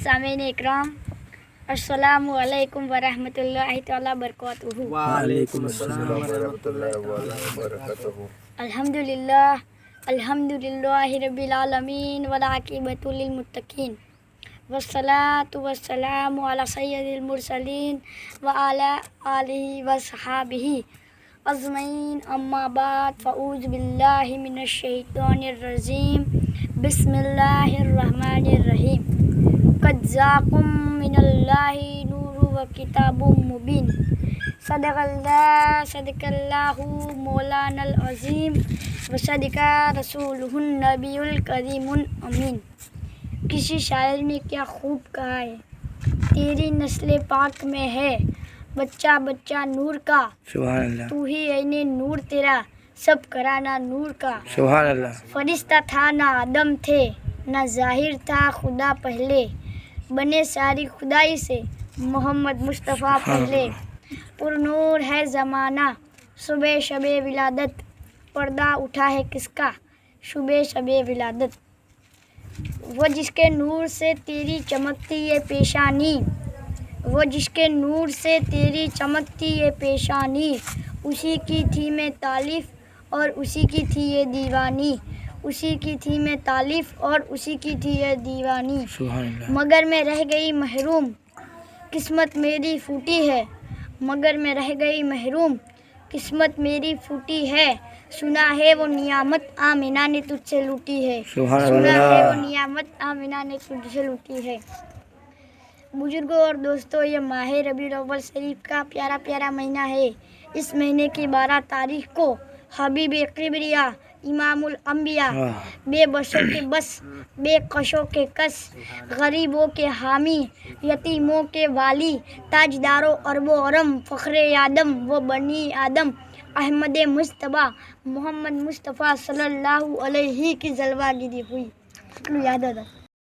سامعین اکرام، السلام علیکم ورحمۃ اللہ تعالیٰ وبرکاتہ۔ وعلیکم السلام ورحمۃ اللہ وبرکاتہ۔ الحمد للہ رب العالمین والعاقبۃ للمتقین، والصلاۃ والسلام علی سید المرسلین وعلی آلہ وصحبہ اجمعین، اما بعد، فاعوذ باللہ من الشیطان الرجیم، بسم اللہ الرحمن الرحیم۔ قد جاءکم من اللہ نور و کتاب مبین، صدق اللہ مولانا العظیم و صدق رسولہ النبی الکریم الامین۔ کسی شاعر نے کیا خوب کہا ہے، تیری نسل پاک میں ہے بچہ بچہ نور کا، سبحان اللہ، تو ہی عین نور تیرا سب کرانا نور کا۔ سبحان اللہ۔ فرشتہ تھا نہ آدم تھے، نہ ظاہر تھا خدا پہلے، بنے ساری خدائی سے محمد مصطفیٰ پہلے۔ پر نور ہے زمانہ صبح شب ولادت، پردہ اٹھا ہے کس کا شب شب ولادت۔ وہ جس کے نور سے تیری چمکتی یہ پیشانی، وہ جس کے نور سے تیری چمکتی یہ پیشانی، اسی کی تھی میں تالیف اور اسی کی تھی یہ دیوانی، اسی کی تھی میں تالیف اور اسی کی تھی یہ دیوانی۔ سبحان اللہ۔ مگر میں رہ گئی محروم، قسمت میری پھوٹی ہے، مگر میں رہ گئی محروم، قسمت میری پھوٹی ہے۔ سنا ہے وہ نعمت آمنہ نے تجھ سے لوٹی ہے، سبحان سنا ہے اللہ۔ وہ نعمت آمنہ نے تجھ سے لوٹی ہے۔ بزرگوں اور دوستوں، یہ ماہ ربیع الاول شریف کا پیارا پیارا مہینہ ہے۔ اس مہینے کی 12 تاریخ کو حبیب کبریا، امام الانبیاء، بے بسوں کے بس، بے کشوں کے کس، غریبوں کے حامی، یتیموں کے والی، تاجدار و ارب و عرم، فخر آدم و بنی آدم، احمد مجتبیٰ محمد مصطفیٰ صلی اللہ علیہ کی جلوہ گیری ہوئی۔ یاد ہوتا